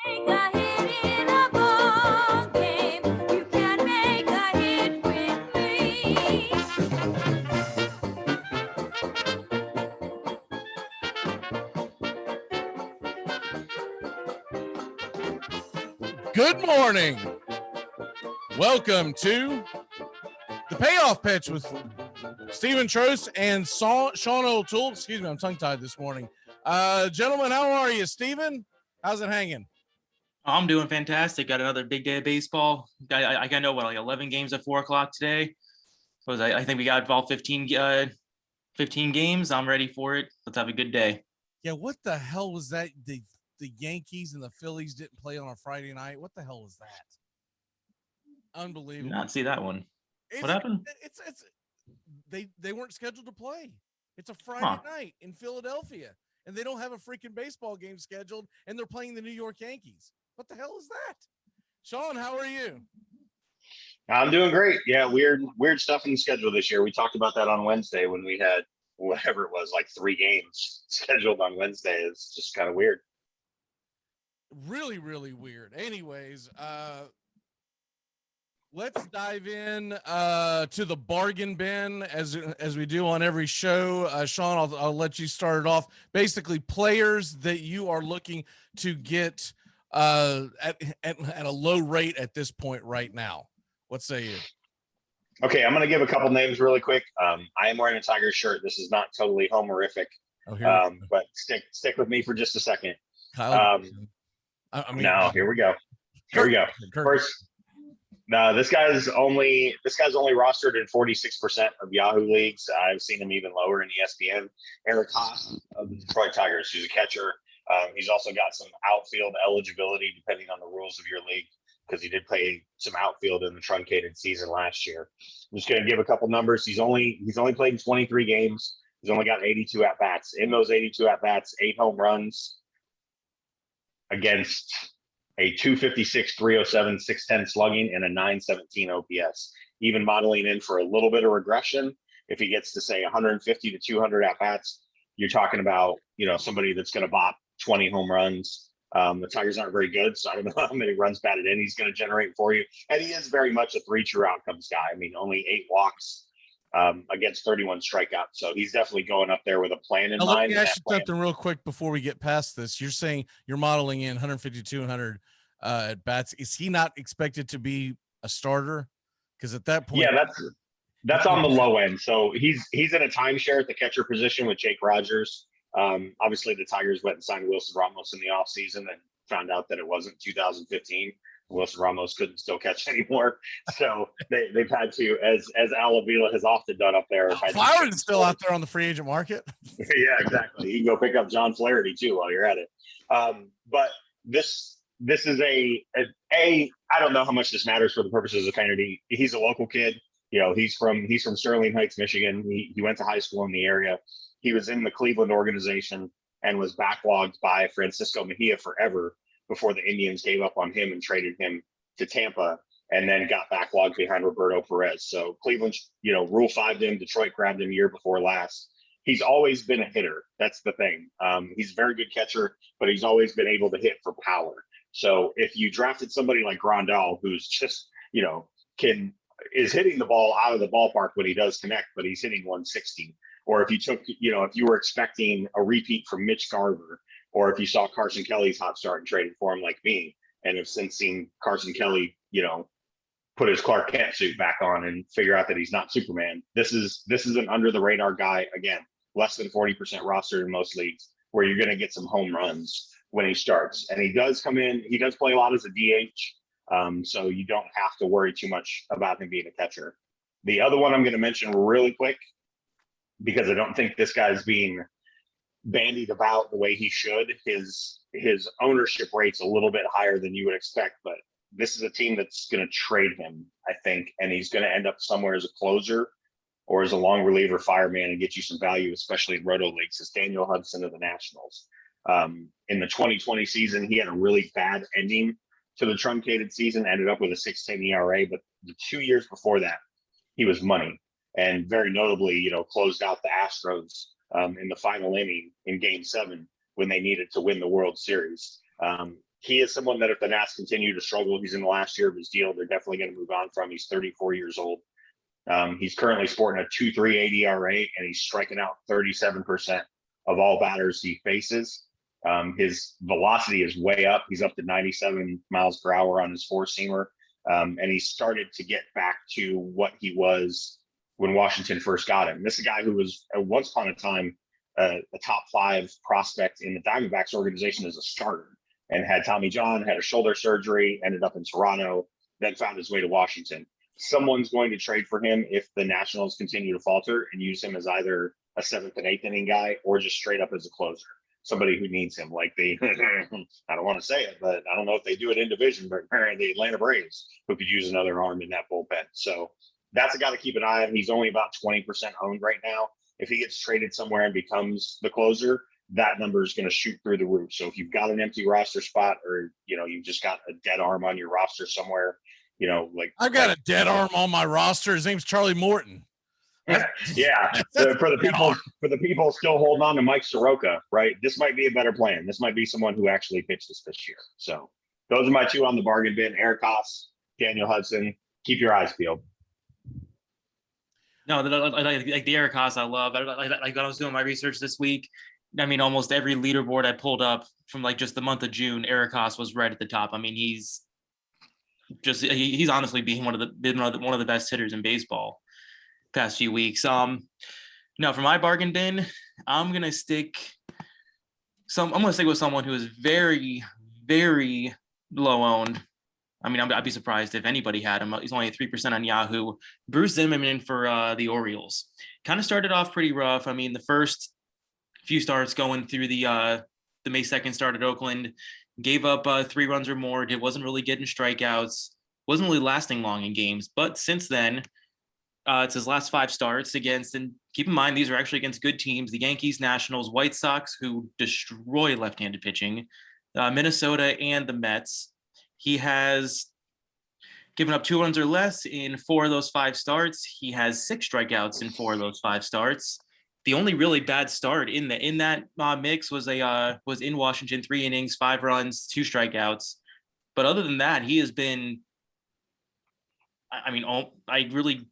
Make a hit in a ball game. You can make a hit with me. Good morning. Welcome to the Payoff Pitch with Stephen Trost and Sean O'Toole. Excuse me, I'm tongue-tied this morning. Gentlemen, how are you? Stephen, how's it hanging? I'm doing fantastic. Got another big day of baseball. I know what, like 11 games at 4 o'clock today. I think we got all 15 games. I'm ready for it. Let's have a good day. Yeah, what the hell was that? The Yankees and the Phillies didn't play on a Friday night. What the hell was that? Unbelievable. Did not see that one. What happened? They weren't scheduled to play. It's a Friday night in Philadelphia, and they don't have a freaking baseball game scheduled, and they're playing the New York Yankees. What the hell is that? Sean, how are you? I'm doing great. Yeah, weird stuff in the schedule this year. We talked about that on Wednesday when we had whatever it was, like 3 games scheduled on Wednesday. It's just kind of weird. Really, really weird. Anyways, let's dive in to the bargain bin as we do on every show. Sean, I'll let you start it off. Basically, players that you are looking to get at a low rate at this point right now. What say you? Okay, I'm going to give a couple names really quick. I am wearing a Tigers shirt. This is not totally homerific, but stick with me for just a second. Kyle, here we go. First, no, this guy's only rostered in 46% of Yahoo leagues. I've seen him even lower in ESPN. Eric Haas of the Detroit Tigers, who's a catcher. He's also got some outfield eligibility depending on the rules of your league, because he did play some outfield in the truncated season last year. I'm just going to give a couple numbers. He's only played in 23 games. He's only got 82 at-bats. In those 82 at-bats, 8 home runs against a 256, 307, 610 slugging, and a 917 OPS. Even modeling in for a little bit of regression, if he gets to say 150 to 200 at-bats, you're talking about, somebody that's going to bop 20 home runs. The Tigers aren't very good, so I don't know how many runs batted in he's going to generate for you. And he is very much a 3 true outcomes guy. I mean, only 8 walks against 31 strikeouts. So he's definitely going up there with a plan in mind. Let me ask you something real quick before we get past this. You're saying you're modeling in 150, 200 at bats. Is he not expected to be a starter? Because at that point, yeah, that's on the low end. So he's in a timeshare at the catcher position with Jake Rogers. Obviously, the Tigers went and signed Wilson Ramos in the offseason and found out that it wasn't 2015. Wilson Ramos couldn't still catch anymore. So they've had to, as Al Avila has often done up there. Flowers is still out there on the free agent market. Yeah, exactly. You can go pick up John Flaherty too while you're at it. But this is I don't know how much this matters for the purposes of fantasy. He's a local kid. He's from Sterling Heights, Michigan. He went to high school in the area. He was in the Cleveland organization and was backlogged by Francisco Mejia forever before the Indians gave up on him and traded him to Tampa, and then got backlogged behind Roberto Perez. So Cleveland, Rule 5'd him. Detroit grabbed him year before last. He's always been a hitter. That's the thing. He's a very good catcher, but he's always been able to hit for power. So if you drafted somebody like Grandal, who's just, is hitting the ball out of the ballpark when he does connect, but he's hitting 160. Or if you took, if you were expecting a repeat from Mitch Garver, or if you saw Carson Kelly's hot start and traded for him like me, and have since seen Carson Kelly, put his Clark Kent suit back on and figure out that he's not Superman. This is an under the radar guy, again, less than 40% rostered in most leagues, where you're going to get some home runs when he starts. And he does come in, he does play a lot as a DH. So you don't have to worry too much about him being a catcher. The other one I'm going to mention really quick, because I don't think this guy's being bandied about the way he should. His ownership rate's a little bit higher than you would expect, but this is a team that's going to trade him, I think, and he's going to end up somewhere as a closer or as a long reliever fireman and get you some value, especially in roto leagues. It's Daniel Hudson of the Nationals. In the 2020 season, he had a really bad ending to the truncated season, ended up with a 6.10 ERA, but the 2 years before that, he was money. And very notably, closed out the Astros in the final inning in Game 7 when they needed to win the World Series. he is someone that if the Nats continue to struggle, he's in the last year of his deal, they're definitely going to move on from. He's 34 years old. He's currently sporting a 2.38 ERA, and he's striking out 37% of all batters he faces. His velocity is way up. He's up to 97 miles per hour on his four-seamer. And he started to get back to what he was when Washington first got him. This is a guy who was once upon a time a top 5 prospect in the Diamondbacks organization as a starter, and had Tommy John, had a shoulder surgery, ended up in Toronto, then found his way to Washington. Someone's going to trade for him if the Nationals continue to falter and use him as either a 7th and 8th inning guy or just straight up as a closer. Somebody who needs him, like the I don't want to say it, but I don't know if they do it in division, but the Atlanta Braves, who could use another arm in that bullpen. So that's a guy to keep an eye on. He's only about 20% owned right now. If he gets traded somewhere and becomes the closer, that number is going to shoot through the roof. So if you've got an empty roster spot, or you've just got a dead arm on your roster somewhere, like I've got a dead arm on my roster. His name's Charlie Morton. Yeah. For the people still holding on to Mike Soroka, right? This might be a better plan. This might be someone who actually pitches this year. So those are my 2 on the bargain bin: Eric Haas, Daniel Hudson. Keep your eyes peeled. No, like the Eric Haas, I love. Like I was doing my research this week. I mean, almost every leaderboard I pulled up from like just the month of June, Eric Haas was right at the top. I mean, he's honestly been one of the best hitters in baseball past few weeks. Now for my bargain bin, I'm gonna stick with someone who is very, very low owned. I mean, I'd be surprised if anybody had him. He's only at 3% on Yahoo. Bruce Zimmerman for the Orioles. Kind of started off pretty rough. I mean, the first few starts going through the May 2nd start at Oakland, gave up 3 runs or more. It wasn't really getting strikeouts. Wasn't really lasting long in games. But since then, it's his last 5 starts against, and keep in mind, these are actually against good teams: the Yankees, Nationals, White Sox, who destroy left-handed pitching, Minnesota, and the Mets. He has given up 2 runs or less in 4 of those 5 starts. He has 6 strikeouts in 4 of those 5 starts. The only really bad start in that mix was in Washington, 3 innings, 5 runs, 2 strikeouts. But other than that, he has been. I mean, I really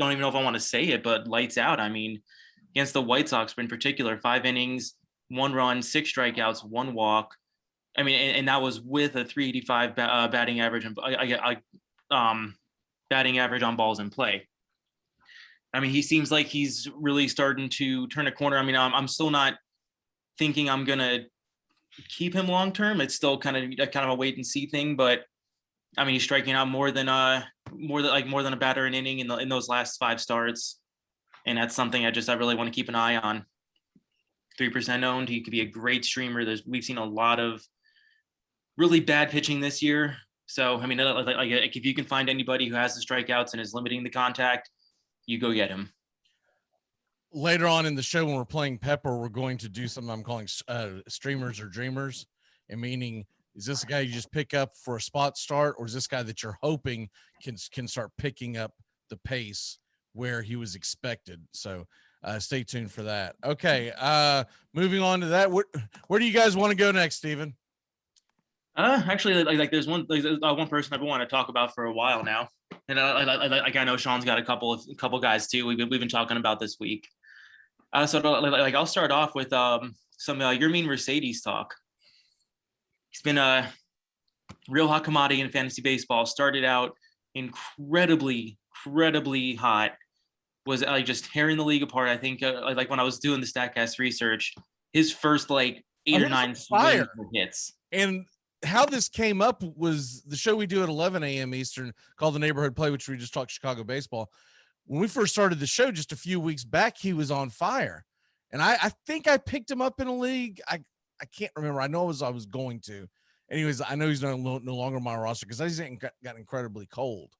don't even know if I want to say it, but lights out. I mean, against the White Sox in particular, 5 innings, 1 run, 6 strikeouts, 1 walk. I mean, and that was with a 385 batting average and batting average on balls in play. I mean, he seems like he's really starting to turn a corner. I mean, I'm still not thinking I'm gonna keep him long term. It's still kind of a wait and see thing. But I mean, he's striking out more than a batter an inning in those last 5 starts, and that's something I really want to keep an eye on. 3% owned. He could be a great streamer. We've seen a lot of really bad pitching this year. So I mean, like if you can find anybody who has the strikeouts and is limiting the contact, you go get him. Later on in the show, when we're playing Pepper, we're going to do something I'm calling streamers or dreamers, and meaning, is this a guy you just pick up for a spot start, or is this guy that you're hoping can start picking up the pace where he was expected? So stay tuned for that. Okay, moving on to that. Where do you guys want to go next, Steven? Actually, there's one person I've been wanting to talk about for a while now, and I know Sean's got a couple guys too. We've been talking about this week. So I'll start off with some Yermin Mercedes talk. He's been a real hot commodity in fantasy baseball. Started out incredibly hot. Was just tearing the league apart. I think when I was doing the Statcast research, his first 8 or 9 fire hits. And how this came up was the show we do at 11 a.m. Eastern called The Neighborhood Play, which we just talked Chicago baseball. When we first started the show just a few weeks back, he was on fire. And I think I picked him up in a league. I can't remember. I know I was going to. Anyways, I know he's no longer on my roster because he's got incredibly cold.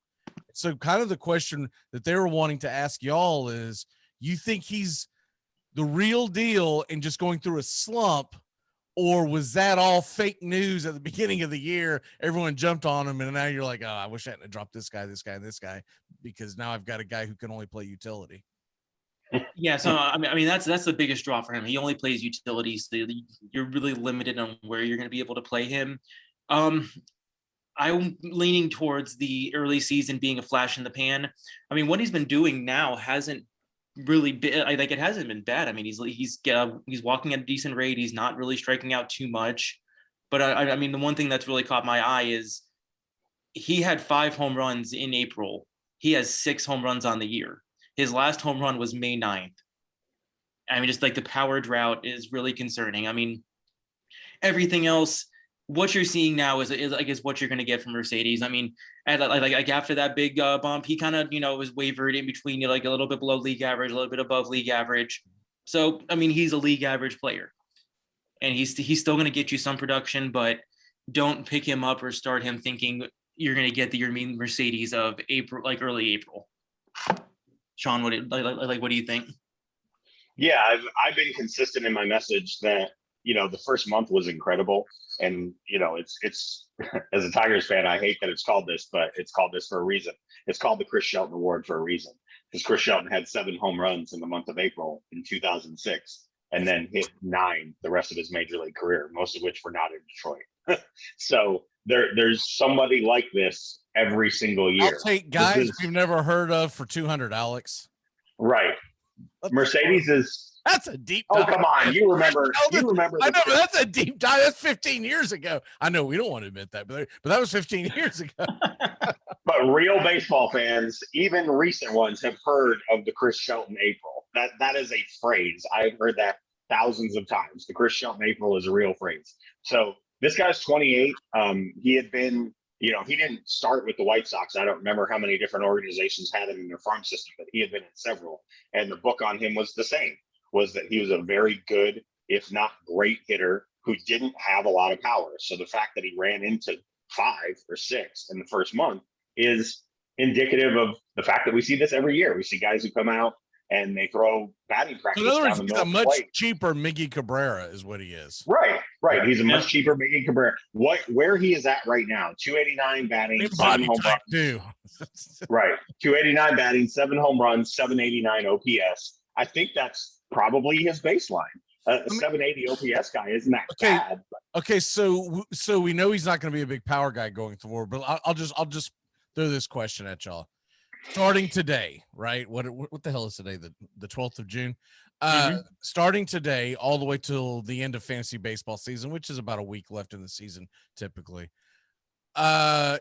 So kind of the question that they were wanting to ask y'all is, you think he's the real deal and just going through a slump, or was that all fake news at the beginning of the year? Everyone jumped on him, and now you're like, oh, I wish I hadn't dropped this guy, and this guy, because now I've got a guy who can only play utility. Yeah, so I mean that's the biggest draw for him. He only plays utilities, so you're really limited on where you're going to be able to play him. I'm leaning towards the early season being a flash in the pan. I mean, what he's been doing now hasn't really been like it hasn't been bad. I mean, he's walking at a decent rate. He's not really striking out too much. But I mean, the one thing that's really caught my eye is he had 5 home runs in April. He has 6 home runs on the year. His last home run was May 9th. I mean, just like the power drought is really concerning. I mean, everything else, what you're seeing now is I guess what you're going to get from Mercedes. I mean, like after that big bump, he kind of was wavered in between like a little bit below league average, a little bit above league average. So I mean, he's a league average player, and he's still going to get you some production, but don't pick him up or start him thinking you're going to get the Mercedes of April, like early April. Sean, what do you think? Yeah, I've been consistent in my message that the first month was incredible, and it's as a Tigers fan, I hate that it's called this, but it's called this for a reason. It's called the Chris Shelton Award for a reason, because Chris Shelton had 7 home runs in the month of April in 2006, and then hit 9 the rest of his major league career, most of which were not in Detroit. So there's somebody like this every single year. I'll take guys we've never heard of for 200, Alex. Right. Mercedes is. That's a deep Oh, dive. come on. You remember. I know, but that's a deep dive. That's 15 years ago. I know we don't want to admit that, but that was 15 years ago. But real baseball fans, even recent ones, have heard of the Chris Shelton April. That is a phrase. I've heard that thousands of times. The Chris Shelton April is a real phrase. So this guy's 28. He had been, he didn't start with the White Sox. I don't remember how many different organizations had him in their farm system, but he had been in several. And the book on him was the same, was that he was a very good, if not great hitter who didn't have a lot of power. So the fact that he ran into 5 or 6 in the first month is indicative of the fact that we see this every year. We see guys who come out and they throw batting practice. In other words, down the he's a middle of the much plate. cheaper Miggy Cabrera is what he is. Right. He's a much cheaper Miggy Cabrera. Where he is at right now, 289 batting, 7 home runs. Too. Right. 289 batting, 7 home runs, 789 OPS. I think that's probably his baseline. A 780 OPS guy isn't that bad. Okay, so we know he's not going to be a big power guy going forward, but I'll just throw this question at y'all. Starting today, right? What the hell is today? The 12th of June. Starting today, all the way till the end of fantasy baseball season, which is about a week left in the season, typically.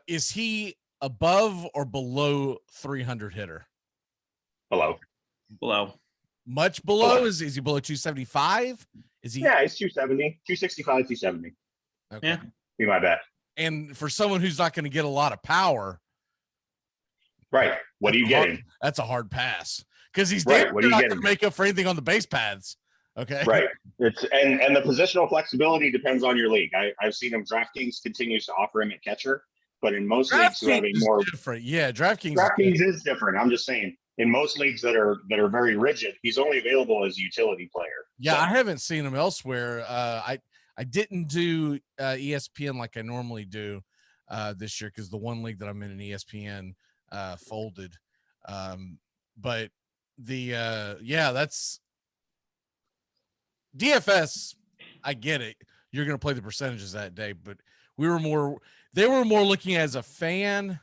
Is he above or below 300 hitter? Below. Much below? Is he below 275? Is he? Yeah, he's 270, 265, 270. Okay. Yeah. Be my bet. And for someone who's not going to get a lot of power, right? What are you getting? That's a hard pass, because he's right. What are you not getting? going to make up for anything on the base paths. Okay. Right. It's and the positional flexibility depends on your league. I've seen him. DraftKings continues to offer him at catcher, but in most leagues who have a more different, yeah, DraftKings is different. I'm just saying, in most leagues that are very rigid, he's only available as a utility player. Yeah, so. I haven't seen him elsewhere. I didn't do ESPN like I normally do this year, because the one league that I'm in ESPN folded. But that's DFS. I get it. You're going to play the percentages that day, but they were more looking as a fan.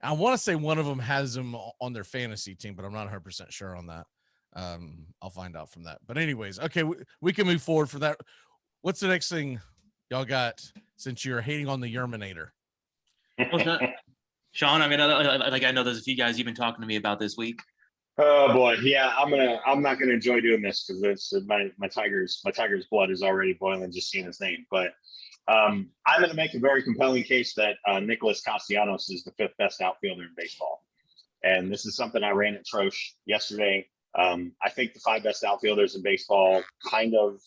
I want to say one of them has him on their fantasy team, but I'm not 100% sure on that. I'll find out from that. But anyways, okay, we can move forward for that. What's the next thing y'all got, since you're hating on the Yerminator? Sean, I mean, I know there's a few guys you've been talking to me about this week. Oh boy, yeah, I'm not gonna enjoy doing this, because it's my Tigers blood is already boiling just seeing his name. But I'm gonna make a very compelling case that Nicholas Castellanos is the 5th best outfielder in baseball, and this is something I ran at Trosh yesterday. I think the 5 best outfielders in baseball kind of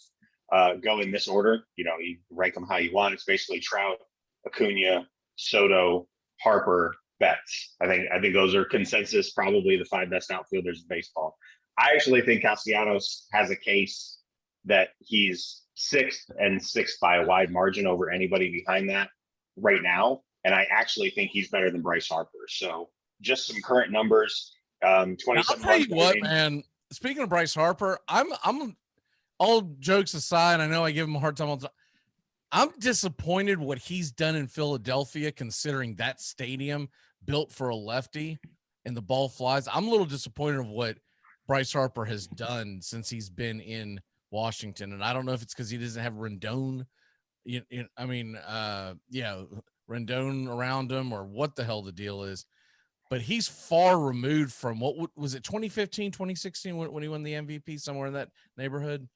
go in this order. You rank them how you want. It's basically Trout, Acuna, Soto, Harper, Betts. I think those are consensus, probably the 5 best outfielders in baseball. I actually think Castellanos has a case that he's 6th and 6th by a wide margin over anybody behind that right now. And I actually think he's better than Bryce Harper. So just some current numbers. 27. I'll tell you what, man. speaking of Bryce Harper, I'm all jokes aside, I know I give him a hard time all the time. I'm disappointed what he's done in Philadelphia, considering that stadium built for a lefty and the ball flies. I'm a little disappointed of what Bryce Harper has done since he's been in Washington. And I don't know if it's because he doesn't have Rendon. Rendon around him or what the hell the deal is. But he's far removed from what was it 2015, 2016 when he won the MVP, somewhere in that neighborhood.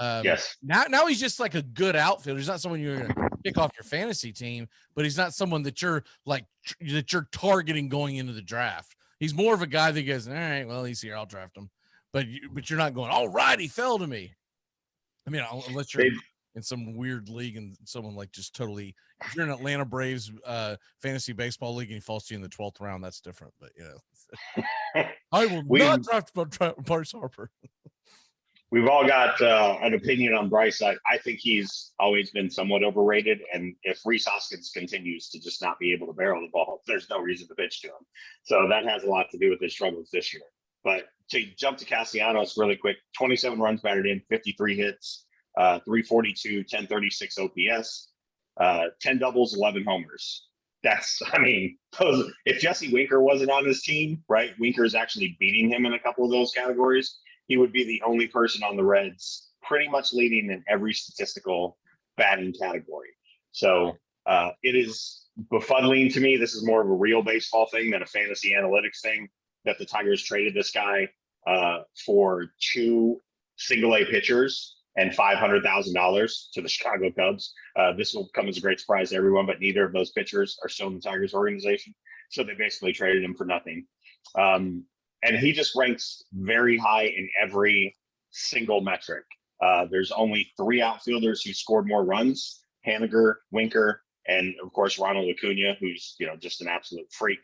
Yes. Now he's just like a good outfielder. He's not someone you're going to pick off your fantasy team, but he's not someone that you're targeting going into the draft. He's more of a guy that goes, all right, well, he's here, I'll draft him. But you're not going, all right, he fell to me. I mean, unless you're in some weird league and someone like just totally, if you're in Atlanta Braves fantasy baseball league and he falls to you in the 12th round, that's different. But I will not draft Bryce Harper. We've all got an opinion on Bryce. I think he's always been somewhat overrated. And if Rhys Hoskins continues to just not be able to barrel the ball, there's no reason to pitch to him. So that has a lot to do with his struggles this year. But to jump to Castellanos really quick, 27 runs batted in, 53 hits, 342, 1036 OPS, 10 doubles, 11 homers. If Jesse Winker wasn't on his team, right? Winker's actually beating him in a couple of those categories. He would be the only person on the Reds pretty much leading in every statistical batting category. So it is befuddling to me. This is more of a real baseball thing than a fantasy analytics thing that the Tigers traded this guy for 2 single-A pitchers and $500,000 to the Chicago Cubs. This will come as a great surprise to everyone, but neither of those pitchers are still in the Tigers organization. So they basically traded him for nothing. And he just ranks very high in every single metric. There's only 3 outfielders who scored more runs: Haniger, Winker, and of course Ronald Acuna, who's just an absolute freak.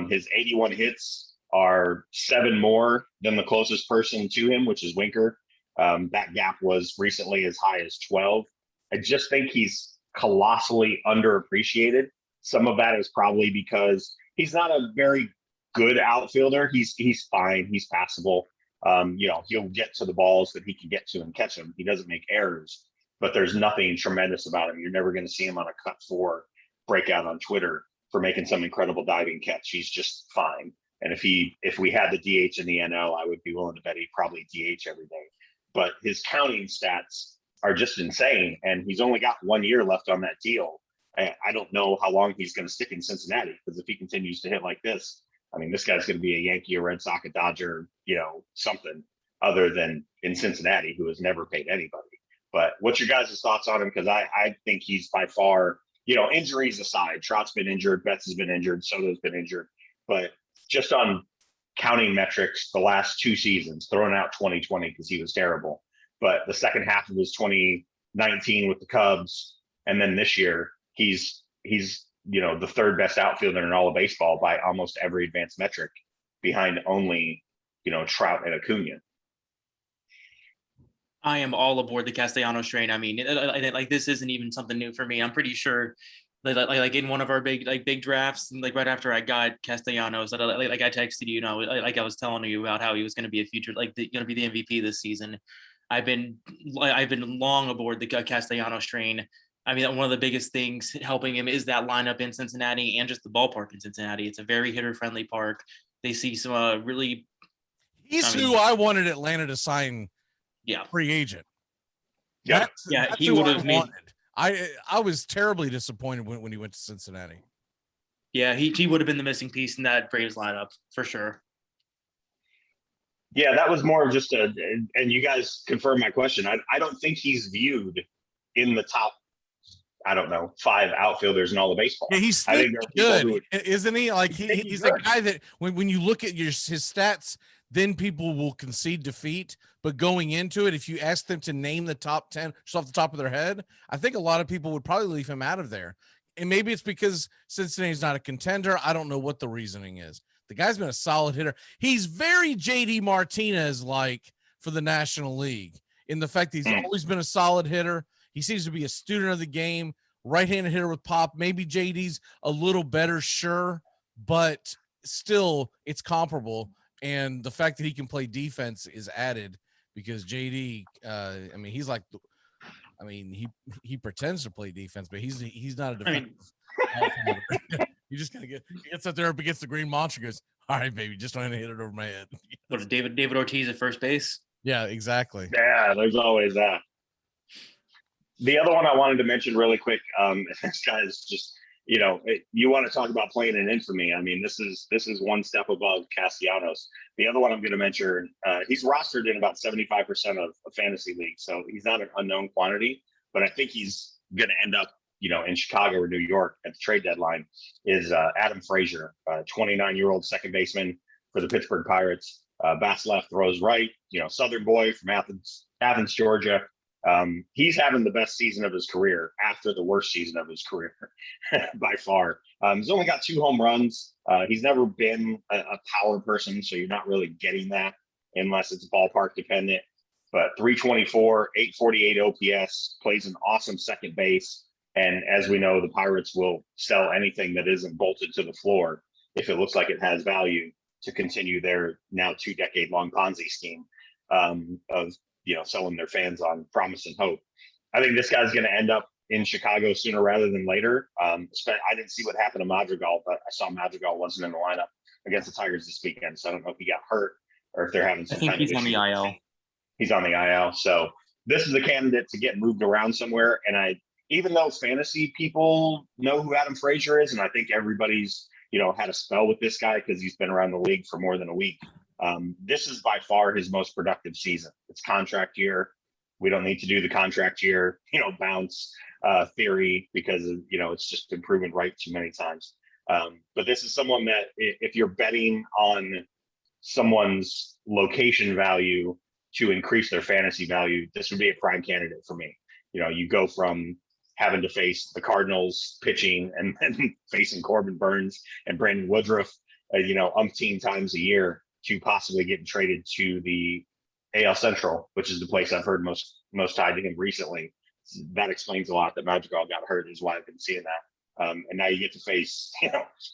His 81 hits are 7 more than the closest person to him, which is Winker. That gap was recently as high as 12. I just think he's colossally underappreciated. Some of that is probably because he's not a very good outfielder. He's fine. He's passable. He'll get to the balls that he can get to and catch them. He doesn't make errors, but there's nothing tremendous about him. You're never going to see him on a cut 4 breakout on Twitter for making some incredible diving catch. He's just fine. And if we had the DH in the NL, I would be willing to bet he'd probably DH every day. But his counting stats are just insane. And he's only got 1 year left on that deal. I don't know how long he's going to stick in Cincinnati, because if he continues to hit like this, I mean, this guy's going to be a Yankee, a Red Sox, a Dodger, something other than in Cincinnati, who has never paid anybody. But what's your guys' thoughts on him? Because I think he's by far, injuries aside, Trout's been injured, Betts has been injured, Soto's been injured. But just on counting metrics, the last 2 seasons, throwing out 2020 because he was terrible, but the second half of his 2019 with the Cubs, and then this year, he's the 3rd best outfielder in all of baseball by almost every advanced metric, behind only Trout and Acuna. I am all aboard the Castellanos train. I mean, this isn't even something new for me. I'm pretty sure like in one of our big drafts, like right after I got Castellanos, I texted you, I was telling you about how he was going to be a future, going to be the MVP this season. I've been long aboard the Castellanos train. I mean, one of the biggest things helping him is that lineup in Cincinnati and just the ballpark in Cincinnati. It's a very hitter-friendly park. They see some really. Who I wanted Atlanta to sign. Yeah, free agent. Yeah, that's he who would I have made. wanted. I was terribly disappointed when he went to Cincinnati. Yeah, he would have been the missing piece in that Braves lineup for sure. Yeah, that was more of just and you guys confirm my question. I don't think he's viewed in the top, 5 outfielders in all of baseball. Yeah, he's good, isn't he? Like he's a guy that when you look at his stats, then people will concede defeat. But going into it, if you ask them to name the top 10 just off the top of their head, I think a lot of people would probably leave him out of there. And maybe it's because Cincinnati's not a contender. I don't know what the reasoning is. The guy's been a solid hitter. He's very JD Martinez like for the National League in the fact that he's always been a solid hitter. He seems to be a student of the game, right-handed hitter with pop. Maybe JD's a little better, sure, but still it's comparable. And the fact that he can play defense is added because JD, I mean, he's like, I mean, he pretends to play defense, but he's not a I defensive mean, outfielder. You just gotta he gets up there up against the green monster, goes, all right, baby, just trying to hit it over my head. what is David Ortiz at first base? Yeah, exactly. Yeah, there's always that. The other one I wanted to mention really quick, this guy is just, you want to talk about playing in infamy. I mean, this is one step above Castellanos. The other one I'm going to mention, he's rostered in about 75% of fantasy leagues, so he's not an unknown quantity, but I think he's going to end up, in Chicago or New York at the trade deadline, is Adam Frazier, 29-year-old second baseman for the Pittsburgh Pirates. Bats left, throws right, Southern boy from Athens, Georgia. He's having the best season of his career after the worst season of his career by far. He's only got 2 home runs. He's never been a power person, so you're not really getting that unless it's ballpark dependent. But 324, 848 OPS, plays an awesome second base. And as we know, the Pirates will sell anything that isn't bolted to the floor if it looks like it has value to continue their now 2-decade-long Ponzi scheme of selling their fans on promise and hope. I think this guy's going to end up in Chicago sooner rather than later. I didn't see what happened to Madrigal, but I saw Madrigal wasn't in the lineup against the Tigers this weekend. So I don't know if he got hurt or if they're having some kind of issue. He's on the IL. He's on the IL. So this is a candidate to get moved around somewhere. And even though fantasy people know who Adam Frazier is, and I think everybody's, had a spell with this guy because he's been around the league for more than a week. This is by far his most productive season. It's contract year. We don't need to do the contract year, bounce theory because it's just been proven right too many times. But this is someone that if you're betting on someone's location value to increase their fantasy value, this would be a prime candidate for me. You go from having to face the Cardinals pitching and then facing Corbin Burns and Brandon Woodruff, umpteen times a year, to possibly getting traded to the AL Central, which is the place I've heard most tied to him recently. That explains a lot that Madrigal got hurt, is why I've been seeing that. And now you get to face,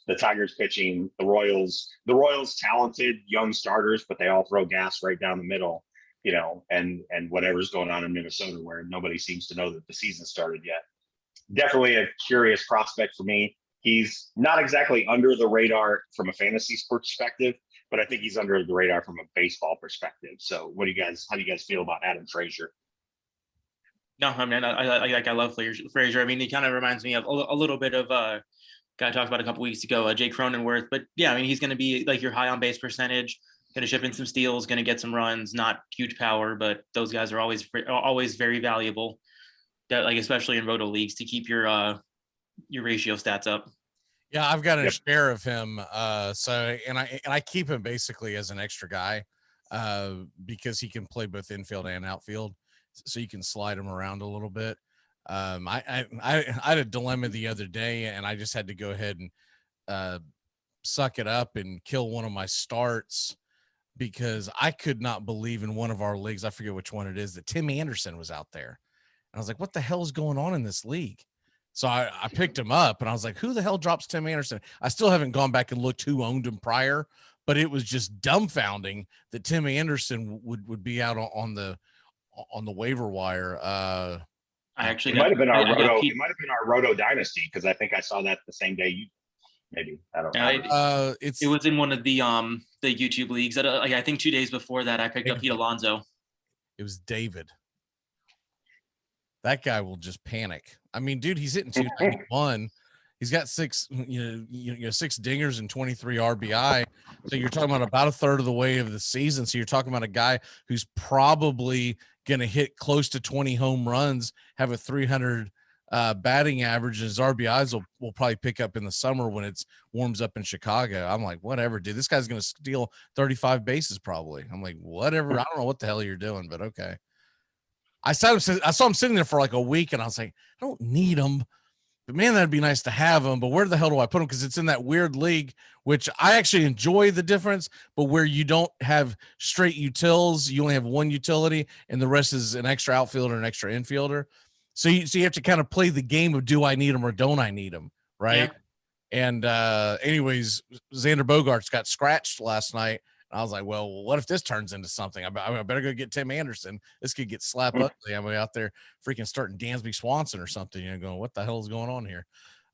the Tigers pitching, the Royals talented young starters, but they all throw gas right down the middle, and whatever's going on in Minnesota where nobody seems to know that the season started yet. Definitely a curious prospect for me. He's not exactly under the radar from a fantasy perspective, but I think he's under the radar from a baseball perspective. So how do you guys feel about Adam Frazier? No, I mean, I love Frazier. I mean, he kind of reminds me of a little bit of guy I talked about a couple weeks ago, Jake Cronenworth. But yeah, I mean, he's going to be like your high on base percentage, going to ship in some steals, going to get some runs, not huge power, but those guys are always very valuable. That, like, especially in roto leagues, to keep your ratio stats up. Yeah, I've got a share of him. So I keep him basically as an extra guy because he can play both infield and outfield. So you can slide him around a little bit. I had a dilemma the other day, and I just had to go ahead and suck it up and kill one of my starts because I could not believe in one of our leagues, I forget which one it is, that Tim Anderson was out there. And I was like, what the hell is going on in this league? So I picked him up, and I was like, who the hell drops Tim Anderson? I still haven't gone back and looked who owned him prior, but it was just dumbfounding that Tim Anderson would be out on the waiver wire. I actually it might have been our Roto Dynasty, because I think I saw that the same day you. Maybe I don't know. It was in one of the YouTube leagues. I think 2 days before that, I picked up Pete Alonso. It was David. That guy will just panic. I mean, dude, he's hitting 291. He's got six dingers and 23 RBI. So you're talking about a third of the way of the season. So you're talking about a guy who's probably going to hit close to 20 home runs, have a 300 batting average. His RBIs will probably pick up in the summer when it warms up in Chicago. I'm like, whatever, dude. This guy's going to steal 35 bases probably. I'm like, whatever. I don't know what the hell you're doing, but okay. I saw him sitting there for like a week, and I was like, I don't need him, but man, that'd be nice to have him. But where the hell do I put him? Because it's in that weird league, which I actually enjoy the difference, but where you don't have straight utils, you only have one utility, and the rest is an extra outfielder and an extra infielder. So you have to kind of play the game of, do I need him or don't I need him, right? Yeah. And anyways, Xander Bogaerts got scratched last night And I was like, well, what if this turns into something? I better go get Tim Anderson. This could get slapped ugly. I'm out there freaking starting Dansby Swanson or something, going, what the hell is going on here?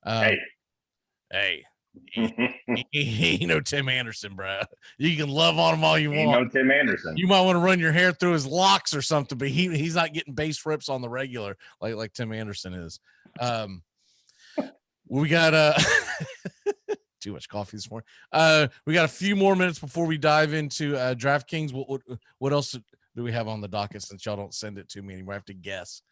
Hey, Tim Anderson, bro. You can love on him all you want. Tim Anderson. You might want to run your hair through his locks or something, but he's not getting base rips on the regular like Tim Anderson is. We got too much coffee this morning. We got a few more minutes before we dive into DraftKings. What else do we have on the docket since y'all don't send it to me anymore? I have to guess.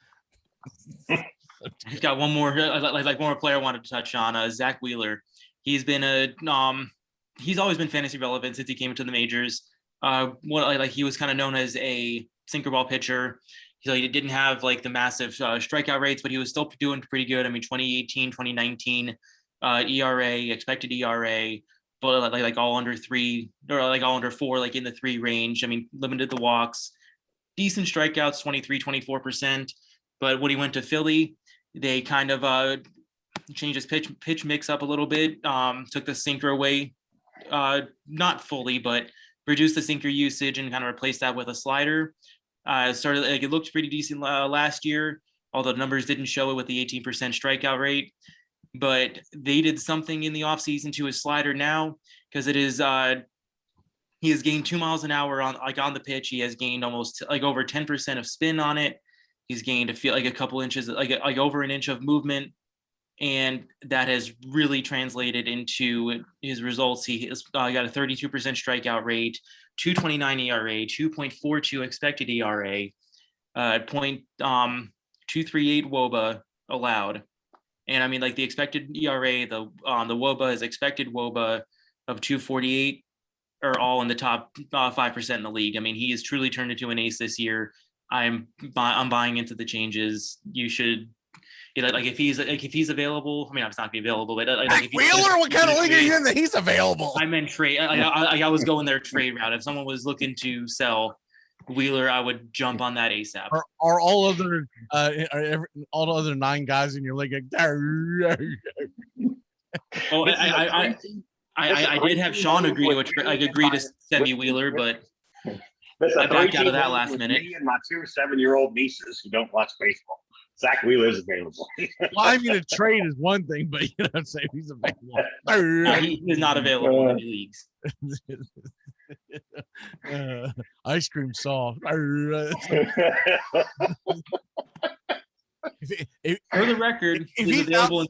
He's got one more, like one more player I wanted to touch on. Zach Wheeler. He's been he's always been fantasy relevant since he came into the majors. He was kind of known as a sinker ball pitcher. So he didn't have like the massive strikeout rates, but he was still doing pretty good. I mean, 2018, 2019 ERA, expected ERA, but like all under 3 or like all under 4, like in the 3 range. I mean, limited the walks, decent strikeouts, 23-24%. But when he went to Philly, they kind of changed his pitch mix up a little bit, took the sinker away, not fully, but reduced the sinker usage and kind of replaced that with a slider. Started like it looked pretty decent last year, although the numbers didn't show it with the 18% strikeout rate. But they did something in the offseason to his slider now, because it is he has gained 2 miles an hour on the pitch. He has gained almost like over 10% of spin on it. He's gained a couple inches, like over an inch of movement. And that has really translated into his results. He has got a 32% strikeout rate, 2.29 ERA, 2.42 expected ERA, 0.238 WOBA allowed. And I mean, like the expected ERA, the WOBA is expected WOBA of 2.48 are all in the top 5% in the league. I mean, he has truly turned into an ace this year. I'm buying into the changes. You should, like if he's available. I mean, it's not gonna be available, but like if Wheeler, what kind of league are you in that he's available? I meant trade. I was going their trade route. If someone was looking to sell Wheeler, I would jump on that ASAP. Are all other all the other 9 guys in your league? Oh, I did have Sean agree to send me Wheeler, but I backed out of that last minute. Me and my 2 7-year-old nieces who don't watch baseball. Zach Wheeler is available. Well, I mean, a trade is one thing, but I'm saying he's available. He is not available in any leagues. Ice cream soft. For the record, he's available.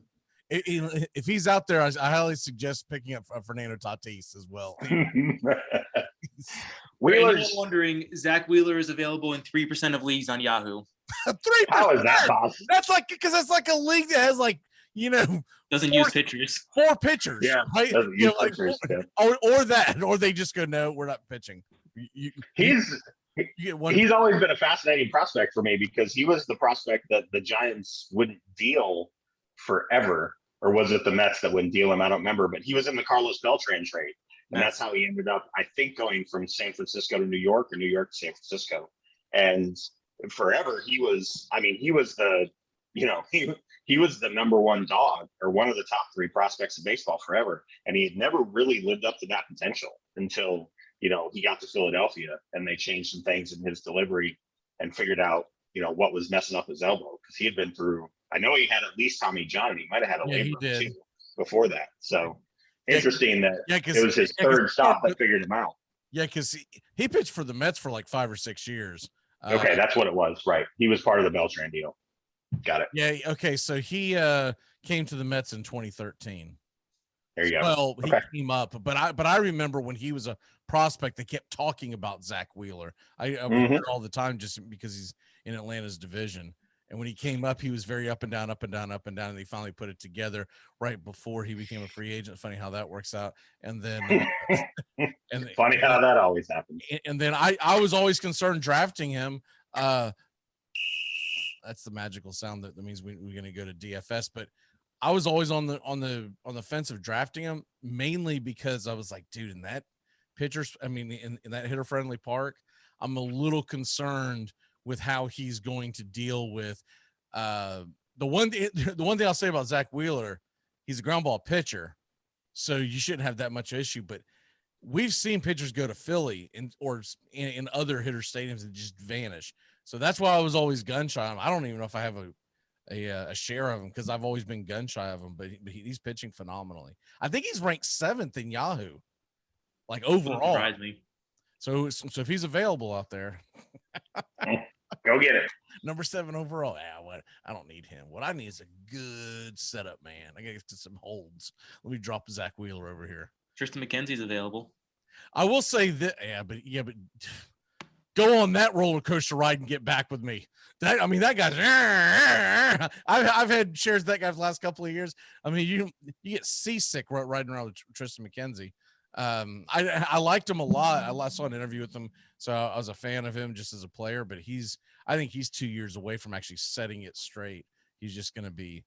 If he's out there, I highly suggest picking up Fernando Tatis as well. Wheeler's wondering, Zach Wheeler is available in 3% of leagues on Yahoo. 3%. How is that possible? That's like, because that's like a league that has like, doesn't use pitchers. 4 pitchers. Yeah, right? doesn't use pitchers, or they just go, no, we're not pitching. He's always been a fascinating prospect for me, because he was the prospect that the Giants wouldn't deal forever, or was it the Mets that wouldn't deal him? I don't remember, but he was in the Carlos Beltran trade, and that's how he ended up, I think, going from San Francisco to New York, or New York to San Francisco. And forever he was the he was the number 1 dog, or one of the top 3 prospects in baseball forever, and he had never really lived up to that potential until he got to Philadelphia, and they changed some things in his delivery and figured out what was messing up his elbow, because he had been through, I know he had at least Tommy John, and he might have had a labor too before that. So interesting that it was his third stop that figured him out. Yeah, because he pitched for the Mets for like 5 or 6 years. Okay, that's what it was, right? He was part of the Beltran deal. Got it. Yeah. Okay, so he came to the Mets in 2013. There you go. Well, he came up, but I remember when he was a prospect, they kept talking about Zach Wheeler. I remember all the time, just because he's in Atlanta's division. And when he came up, he was very up and down, up and down, up and down. And they finally put it together right before he became a free agent. Funny how that works out. And then, funny how that always happens. And then I was always concerned drafting him. That's the magical sound that means we're going to go to DFS. But I was always on the fence of drafting him, mainly because I was like, dude, in that pitchers, I mean, in that hitter friendly park, I'm a little concerned with how he's going to deal with the one thing I'll say about Zach Wheeler, he's a ground ball pitcher, so you shouldn't have that much issue. But we've seen pitchers go to Philly in other hitter stadiums and just vanish. So that's why I was always gun shy on him. I don't even know if I have a share of him because I've always been gun shy of him, but he's pitching phenomenally. I think he's ranked 7th in Yahoo, like overall. Surprise me. So if he's available out there, Go get it. number 7 overall. Yeah, what? I don't need him. What I need is a good setup, man. I got to get some holds. Let me drop Zach Wheeler over here. Tristan McKenzie's available. I will say that, but go on that roller coaster ride and get back with me. That guy's. I've had shares of that guy for the last couple of years. I mean, you get seasick riding around with Tristan McKenzie. I liked him a lot. I saw an interview with him, so I was a fan of him just as a player. But I think he's 2 years away from actually setting it straight. He's just going to be.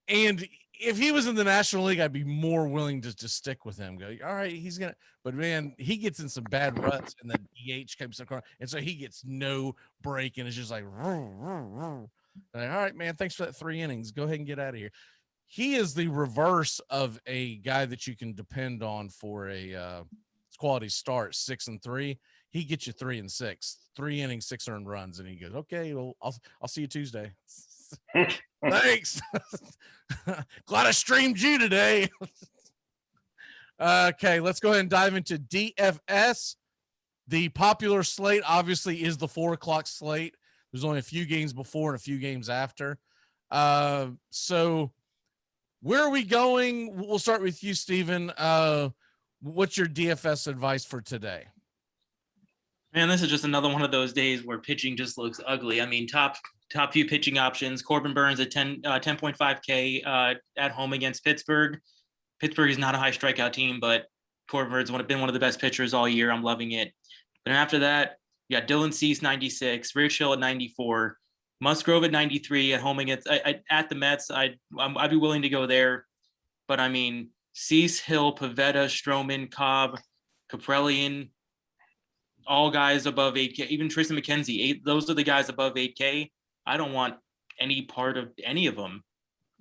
And if he was in the National League, I'd be more willing to just stick with him. Go, all right, he's gonna. But man, he gets in some bad ruts, and then DH comes across, and so he gets no break, and it's just like, all right, man, thanks for that 3 innings. Go ahead and get out of here. He is the reverse of a guy that you can depend on for a quality start, 6 and 3. He gets you 3 and 6, 3 innings, 6 earned runs, and he goes, okay, well, I'll see you Tuesday. Thanks. Glad I streamed you today. Okay, let's go ahead and dive into DFS. The popular slate obviously is the 4 o'clock slate. There's only a few games before and a few games after. So where are we going? We'll start with you, Steven. What's your DFS advice for today? Man, this is just another one of those days where pitching just looks ugly. I mean, top few pitching options. Corbin Burns at 10.5K at home against Pittsburgh. Pittsburgh is not a high strikeout team, but Corbin Burns has been one of the best pitchers all year. I'm loving it. But after that, you got Dylan Cease 96, Rich Hill at 94, Musgrove at 93 at home against at the Mets. I'd be willing to go there, but I mean Cease, Hill, Pivetta, Stroman, Cobb, Kaprelian, all guys above 8K. Even Tristan McKenzie, those are the guys above 8K. I don't want any part of any of them.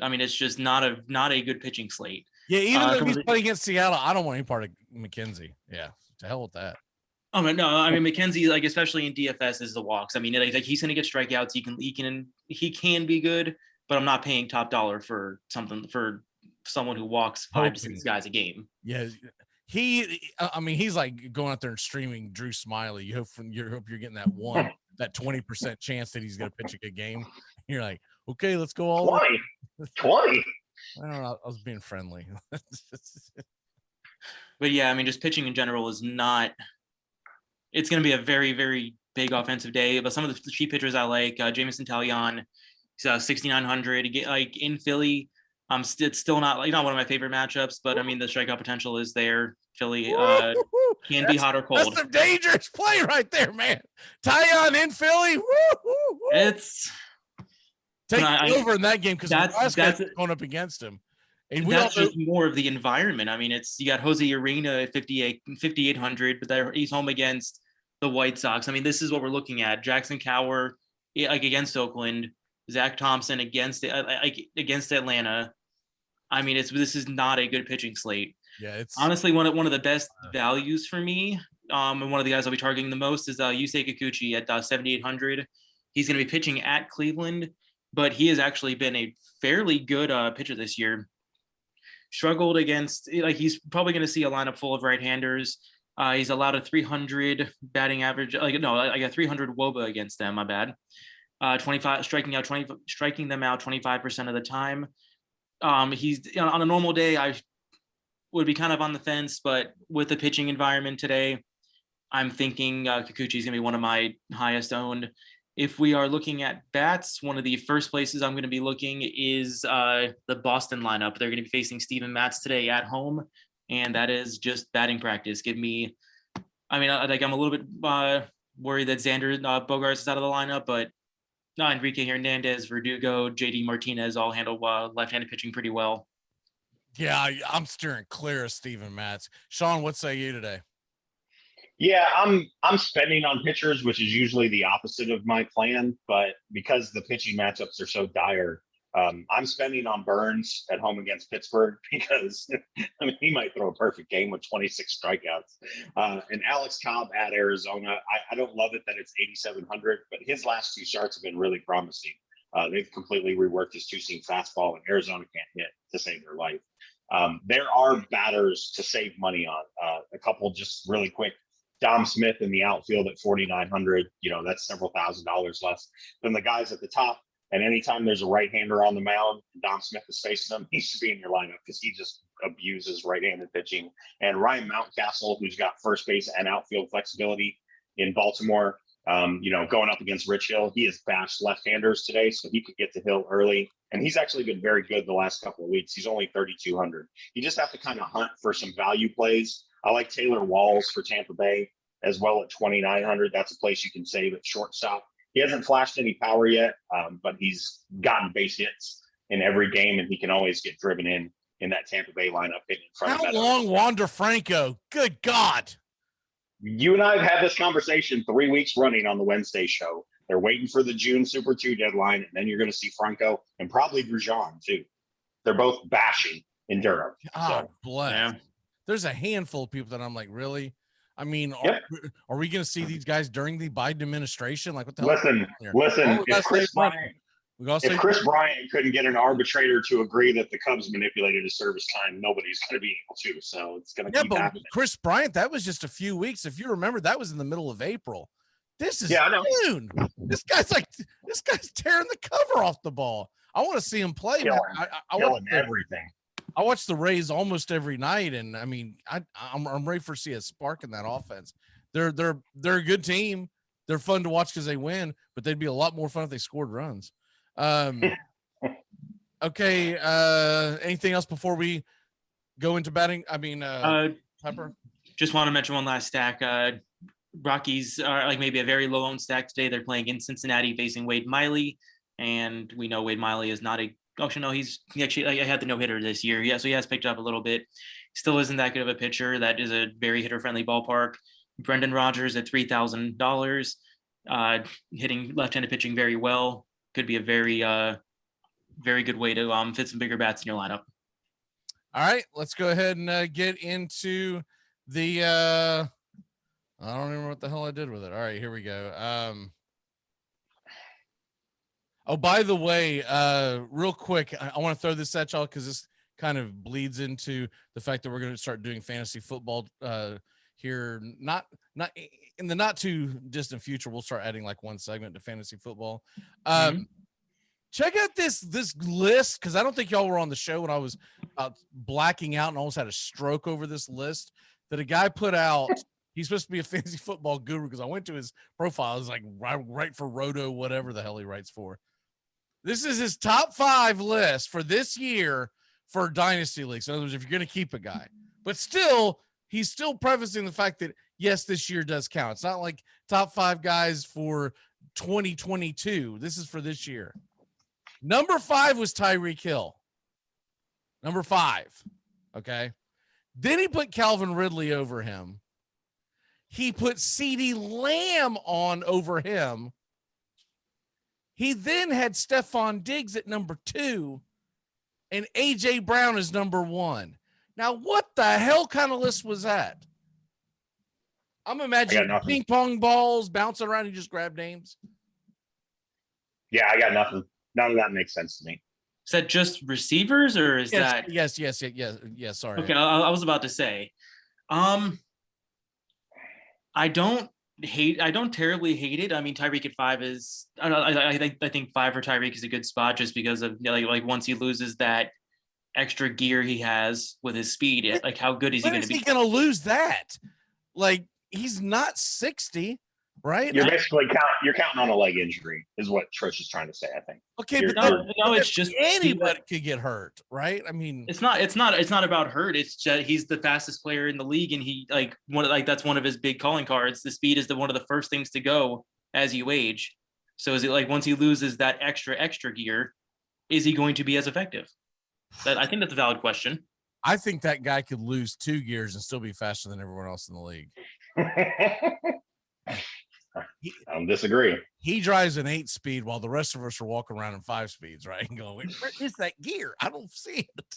I mean, it's just not a good pitching slate. Yeah, even though he's playing against Seattle, I don't want any part of McKenzie. Yeah, to hell with that. Oh no, I mean McKenzie, like especially in DFS, is the walks. I mean, like he's gonna get strikeouts. He can be good, but I'm not paying top dollar for someone who walks 5 to 6 guys a game. Yeah, he's like going out there and streaming Drew Smyly. You hope you're getting that 20% chance that he's gonna pitch a good game. You're like, okay, let's go all 20. I don't know. I was being friendly. But yeah, I mean, just pitching in general is not. It's going to be a very, very big offensive day. But some of the cheap pitchers I like, Jameson Taillon, he's 6,900. Like in Philly, it's still not one of my favorite matchups. But I mean, the strikeout potential is there. Philly can be hot or cold. That's a dangerous play right there, man. Taillon in Philly. It's. Take over in that game because that's going up against him. And that's just more of the environment. I mean, you got Jose Urena at 5,800, but he's home against the White Sox. I mean, this is what we're looking at. Jackson Kowar, like against Oakland, Zach Thompson against Atlanta. I mean, this is not a good pitching slate. Yeah, it's honestly one of the best values for me. And one of the guys I'll be targeting the most is Yusei Kikuchi at 7,800. He's going to be pitching at Cleveland, but he has actually been a fairly good pitcher this year. Struggled against, he's probably going to see a lineup full of right-handers. He's allowed a 300 batting average. I got 300 WOBA against them. My bad. 25 striking them out 25% of the time. He's on a normal day, I would be kind of on the fence, but with the pitching environment today, I'm thinking Kikuchi is going to be one of my highest owned. If we are looking at bats, one of the first places I'm going to be looking is the Boston lineup. They're going to be facing Steven Matz today at home, and that is just batting practice. I'm a little bit worried that Xander Bogaerts is out of the lineup, but Enrique Hernandez, Verdugo, JD Martinez all handle left-handed pitching pretty well. Yeah, I'm steering clear of Steven Matz. Sean, what say you today? Yeah, I'm spending on pitchers, which is usually the opposite of my plan. But because the pitching matchups are so dire, I'm spending on Burns at home against Pittsburgh because I mean, he might throw a perfect game with 26 strikeouts. And Alex Cobb at Arizona, I don't love it that it's 8,700, but his last two starts have been really promising. They've completely reworked his two-seam fastball, and Arizona can't hit to save their life. There are batters to save money on. A couple just really quick. Dom Smith in the outfield at 4,900. That's several $1,000s less than the guys at the top. And anytime there's a right-hander on the mound, Dom Smith is facing him, he should be in your lineup because he just abuses right-handed pitching. And Ryan Mountcastle, who's got first base and outfield flexibility in Baltimore, going up against Rich Hill, he has bashed left-handers today, so he could get to Hill early. And he's actually been very good the last couple of weeks. He's only 3,200. You just have to kind of hunt for some value plays. I like Taylor Walls for Tampa Bay as well at 2,900. That's a place you can save at shortstop. He hasn't flashed any power yet, but he's gotten base hits in every game, and he can always get driven in that Tampa Bay lineup. Hitting in front How of long, Wander Franco? Good God. You and I have had this conversation 3 weeks running on the Wednesday show. They're waiting for the June Super 2 deadline, and then you're going to see Franco and probably Grujon too. They're both bashing in Durham. God So, bless. Yeah. There's a handful of people that I'm like, really? I mean, Yep. are we going to see these guys during the Biden administration? Like, what the hell? listen, Oh, we gotta if Chris stay running. Bryant, We gotta if stay- Chris Bryant couldn't get an arbitrator to agree that the Cubs manipulated his service time, nobody's going to be able to. So it's going to Yeah, keep but happening. Chris Bryant, that was just a few weeks. If you remember, that was in the middle of April. This is Yeah, I know. June. This guy's tearing the cover off the ball. I want to see him play. Man. Killing. I Killing everything. I watch the Rays almost every night, and I mean, I'm ready for see a spark in that offense. They're a good team. They're fun to watch because they win, but they'd be a lot more fun if they scored runs. Okay. Anything else before we go into batting? I mean, Pepper. Just want to mention one last stack. Rockies are like maybe a very low owned stack today. They're playing in Cincinnati facing Wade Miley, and we know Wade Miley is not a. Actually, no, he actually had the no hitter this year. Yeah, so he has picked up a little bit. Still isn't that good of a pitcher. That is a very hitter friendly ballpark. Brendan Rodgers at $3,000, hitting left-handed pitching very well. Could be a very good way to fit some bigger bats in your lineup. All right, let's go ahead and get into the. I don't remember what the hell I did with it. All right, here we go. Oh, by the way, real quick, I want to throw this at y'all because this kind of bleeds into the fact that we're going to start doing fantasy football here. Not in the not too distant future. We'll start adding like one segment to fantasy football. Check out this list because I don't think y'all were on the show when I was blacking out and almost had a stroke over this list that a guy put out. He's supposed to be a fantasy football guru because I went to his profile. It's like right for Roto, whatever the hell he writes for. This is his top 5 list for this year for Dynasty Leagues. In other words, if you're going to keep a guy, but still, he's still prefacing the fact that, yes, this year does count. It's not like top 5 guys for 2022. This is for this year. Number 5 was Tyreek Hill. Number 5. Okay. Then he put Calvin Ridley over him. He put CeeDee Lamb on over him. He then had Stephon Diggs at number 2 and AJ Brown is number 1. Now, what the hell kind of list was that? I'm imagining ping pong balls bouncing around. You just grab names. Yeah, I got nothing. None of that makes sense to me. Is that just receivers or is that? Yes. Sorry. Okay, I was about to say. I don't terribly hate it. I mean, Tyreek at 5 is. I think 5 for Tyreek is a good spot just because of like once he loses that extra gear he has with his speed, like how good is he going to be? He's going to lose that. Like he's not 60, right? You're basically counting on a leg injury, is what Trish is trying to say. I think. Okay, but no, it's just anybody could get hurt, right? I mean, it's not about hurt. It's just he's the fastest player in the league, and he that's one of his big calling cards. The speed is one of the first things to go as you age. So is it like once he loses that extra gear, is he going to be as effective? I think that's a valid question. I think that guy could lose 2 gears and still be faster than everyone else in the league. I don't disagree. He drives an 8-speed while the rest of us are walking around in 5 speeds, right? And going, where is that gear? I don't see it.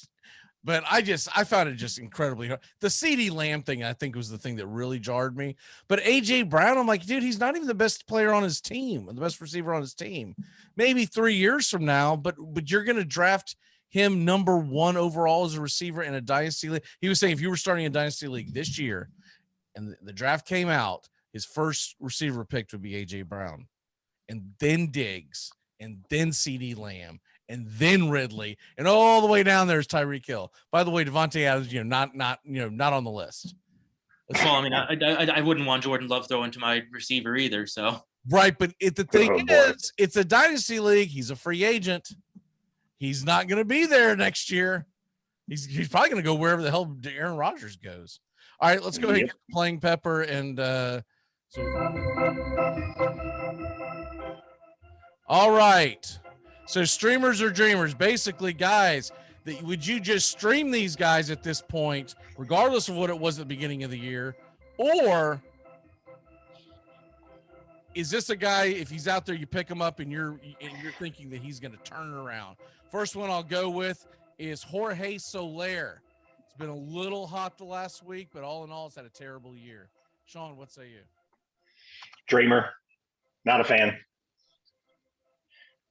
But I found it just incredibly hard. The CD Lamb thing, I think, was the thing that really jarred me. But AJ Brown, I'm like, dude, he's not even the best player on his team, the best receiver on his team. Maybe 3 years from now, but you're going to draft him number 1 overall as a receiver in a dynasty league. He was saying if you were starting a dynasty league this year and the draft came out, his first receiver picked would be AJ Brown, and then Diggs, and then CD Lamb, and then Ridley, and all the way down there's Tyreek Hill. By the way, Devontae Adams, not on the list. Well, I mean, I wouldn't want Jordan Love throwing to my receiver either. So right, but the thing is, it's a dynasty league. He's a free agent. He's not going to be there next year. He's probably going to go wherever the hell Aaron Rodgers goes. All right, let's go ahead and get playing pepper and all right. So streamers or dreamers, basically, guys, would you just stream these guys at this point, regardless of what it was at the beginning of the year? Or is this a guy, if he's out there, you pick him up and you're thinking that he's going to turn it around? First one I'll go with is Jorge Soler. It's been a little hot the last week, but all in all, it's had a terrible year. Sean, what say you? Dreamer, not a fan.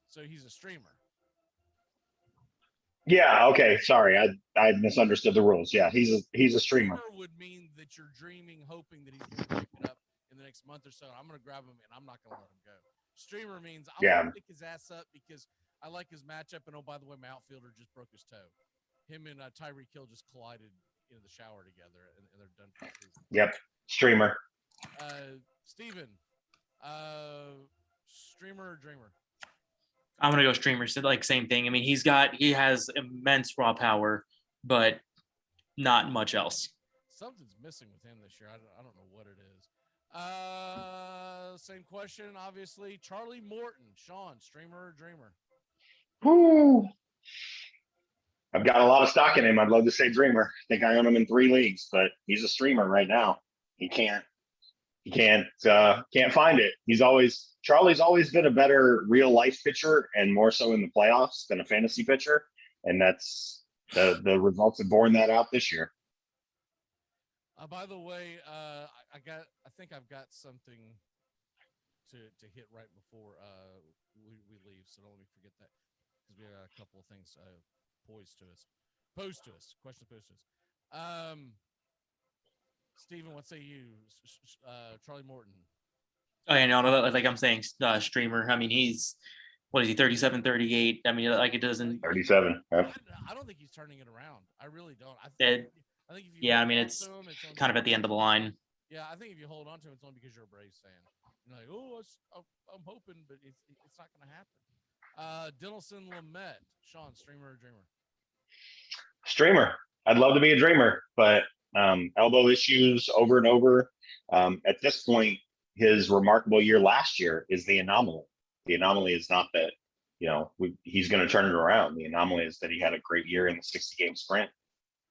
So he's a streamer. Yeah. Okay. Sorry, I misunderstood the rules. Yeah, he's a streamer. Streamer would mean that you're dreaming, hoping that he's going to pick it up in the next month or so. I'm going to grab him and I'm not going to let him go. Streamer means I'm going to pick his ass up because I like his matchup. And oh, by the way, my outfielder just broke his toe. Him and Tyreek Hill just collided in the shower together, and they're done for the season. Yep. Streamer. Steven, streamer or dreamer? I'm gonna go streamer. So like same thing. I mean, he has immense raw power, but not much else. Something's missing with him this year. I don't know what it is. Same question, obviously. Charlie Morton, Sean, streamer or dreamer? Woo. I've got a lot of stock in him. I'd love to say dreamer. I think I own him in 3 leagues, but he's a streamer right now. He can't find it. Charlie's always been a better real life pitcher and more so in the playoffs than a fantasy pitcher. And that's the results have borne that out this year. By the way, I think I've got something to hit right before we leave. So don't let me forget that, because we got a couple of things posed to us. Questions posed to us. Steven, what say you? Charlie Morton. Oh, yeah, no, like I'm saying, streamer. I mean, he's, what is he, 37, 38? I mean, like it doesn't. 37. Yep. I don't think he's turning it around. I really don't. I think if you I mean, it's kind of at the end of the line. Yeah, I think if you hold on to him, it's only because you're a Braves fan. You're like, oh, I'm hoping, but it's not going to happen. DINELSON, LAMET. Sean, streamer or dreamer? Streamer. I'd love to be a dreamer, but elbow issues over and over. At this point, his remarkable year last year is the anomaly. The anomaly is not that, he's going to turn it around. The anomaly is that he had a great year in the 60-game sprint.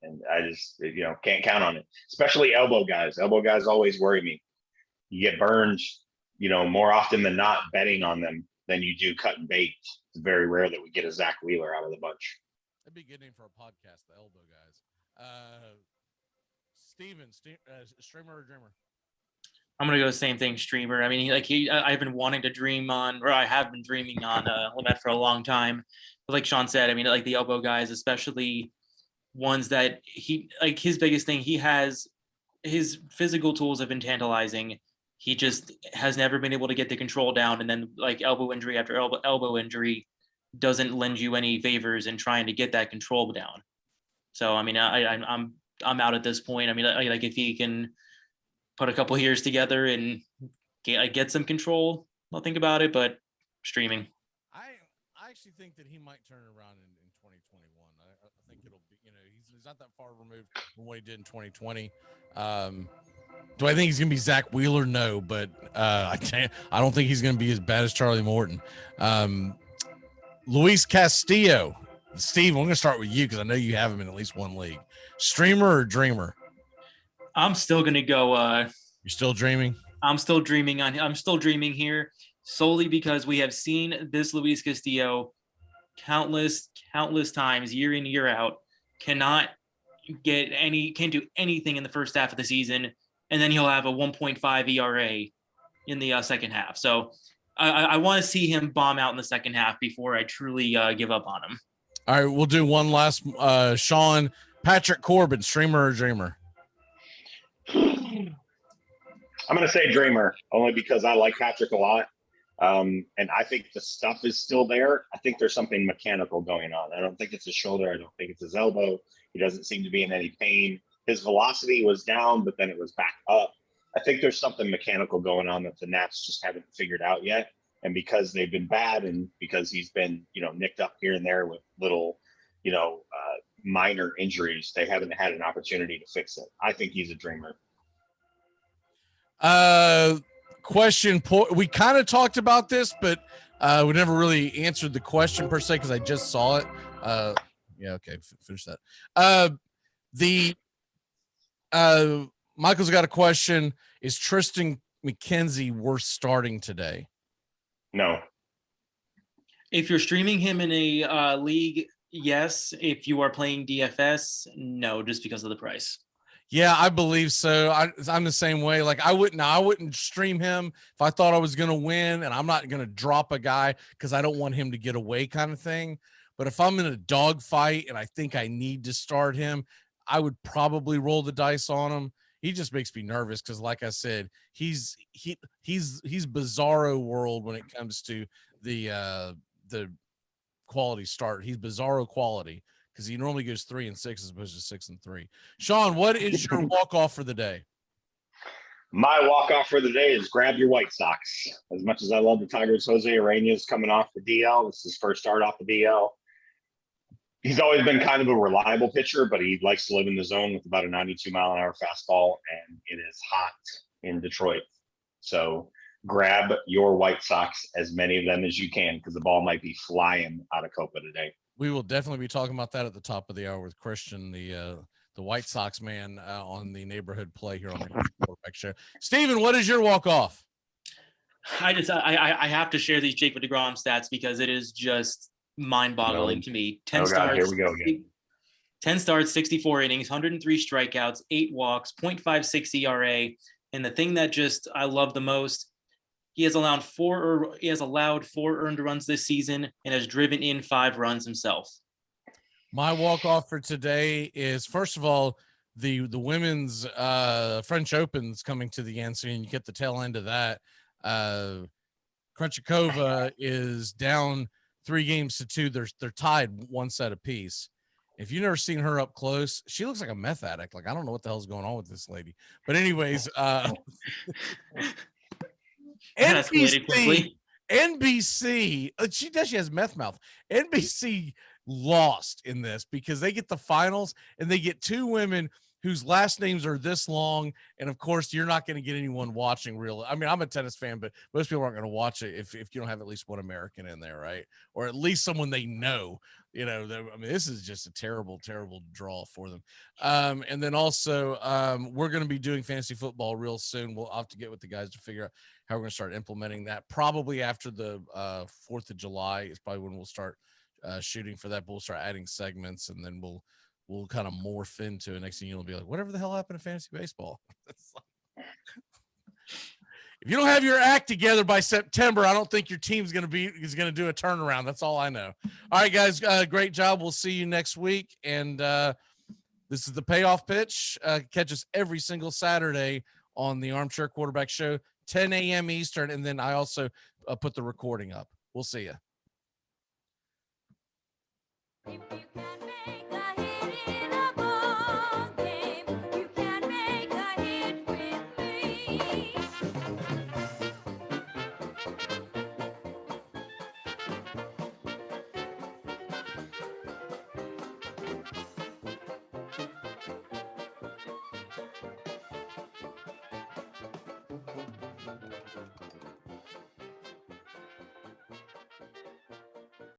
And I just, can't count on it, especially elbow guys. Elbow guys always worry me. You get burned, more often than not betting on them than you do cutting bait. It's very rare that we get a Zach Wheeler out of the bunch. That'd be a good name for a podcast, the elbow guys. Steven, streamer or dreamer? I'm gonna go the same thing, streamer. I mean, I've been wanting to dream on, or I have been dreaming on LAMET for a long time. But like Sean said, I mean, like the elbow guys, especially ones that his biggest thing, his physical tools have been tantalizing. He just has never been able to get the control down, and then like elbow injury after elbow injury doesn't lend you any favors in trying to get that control down. So I mean, I'm out at this point. I mean, like if he can put a couple years together and get some control, I'll think about it. But streaming, I actually think that he might turn it around in 2021. I think it'll be, he's not that far removed from what he did in 2020. Do I think he's gonna be Zach Wheeler? No, but I don't think he's gonna be as bad as Charlie Morton. Luis Castillo. Steve, I'm gonna start with you because I know you have him in at least one league. Streamer or dreamer? I'm still gonna go. You're still dreaming? I'm still dreaming here solely because we have seen this Luis Castillo countless times, year in, year out, can't do anything in the first half of the season, and then he'll have a 1.5 ERA in the second half. So I want to see him bomb out in the second half before I truly give up on him. All right, we'll do one last. Sean, Patrick Corbin, streamer or dreamer? I'm going to say dreamer, only because I like Patrick a lot. And I think the stuff is still there. I think there's something mechanical going on. I don't think it's his shoulder. I don't think it's his elbow. He doesn't seem to be in any pain. His velocity was down, but then it was back up. I think there's something mechanical going on that the Nats just haven't figured out yet. And because they've been bad and because he's been, nicked up here and there with little, minor injuries, they haven't had an opportunity to fix it. I think he's a dreamer. Question. We kind of talked about this, but we never really answered the question per se because I just saw it. Yeah, okay, finish that. Michael's got a question. Is Tristan McKenzie worth starting today? No. If you're streaming him in a league, yes. If you are playing DFS, no, just because of the price. Yeah, I believe so. I'm the same way. Like I wouldn't stream him if I thought I was going to win, and I'm not going to drop a guy because I don't want him to get away kind of thing. But if I'm in a dog fight and I think I need to start him, I would probably roll the dice on him. He just makes me nervous because, like I said, he's bizarro world when it comes to the quality start. He's bizarro quality because he normally goes 3-6 as opposed to 6-3. Sean, what is your walk off for the day? My walk off for the day is grab your White Sox. As much as I love the Tigers, Jose Urena's coming off the DL. This is his first start off the DL. He's always been kind of a reliable pitcher, but he likes to live in the zone with about a 92-mile-an-hour fastball, and it is hot in Detroit. So grab your White Sox, as many of them as you can, because the ball might be flying out of Copa today. We will definitely be talking about that at the top of the hour with Christian, the White Sox man, on the neighborhood play here on the quarterback show. Steven, what is your walk off? I have to share these Jacob deGrom stats because it is just mind-boggling to me. 10 starts. Here we go again. 10 starts, 64 innings, 103 strikeouts, 8 walks, 0.56 ERA. And the thing that I love the most, he has allowed 4 earned runs this season and has driven in 5 runs himself. My walk off for today is, first of all, the women's French Open's coming to the end, so you get the tail end of that. Krejcikova is down 3-2. They're tied 1 set apiece. If you've never seen her up close, she looks like a meth addict. Like, I don't know what the hell's going on with this lady. But anyways, NBC, she has meth mouth. NBC lost in this because they get the finals and they get 2 women whose last names are this long. And of course, you're not going to get anyone watching real. I mean, I'm a tennis fan, but most people aren't going to watch it if you don't have at least one American in there, right? Or at least someone they know. I mean, this is just a terrible, terrible draw for them. And then also, we're going to be doing fantasy football real soon. We'll have to get with the guys to figure out how we're going to start implementing that. Probably after the 4th of July is probably when we'll start shooting for that. But we'll start adding segments, and then we'll kind of morph into it. Next thing you'll be like, whatever the hell happened to fantasy baseball? If you don't have your act together by September, I don't think your team's going to do a turnaround. That's all I know. All right, guys, great job. We'll see you next week. And this is the payoff pitch. Catch us every single Saturday on the Armchair Quarterback Show, 10 a.m. Eastern. And then I also put the recording up. We'll see you. If you can make a hit in a ball game, you can make a hit with me.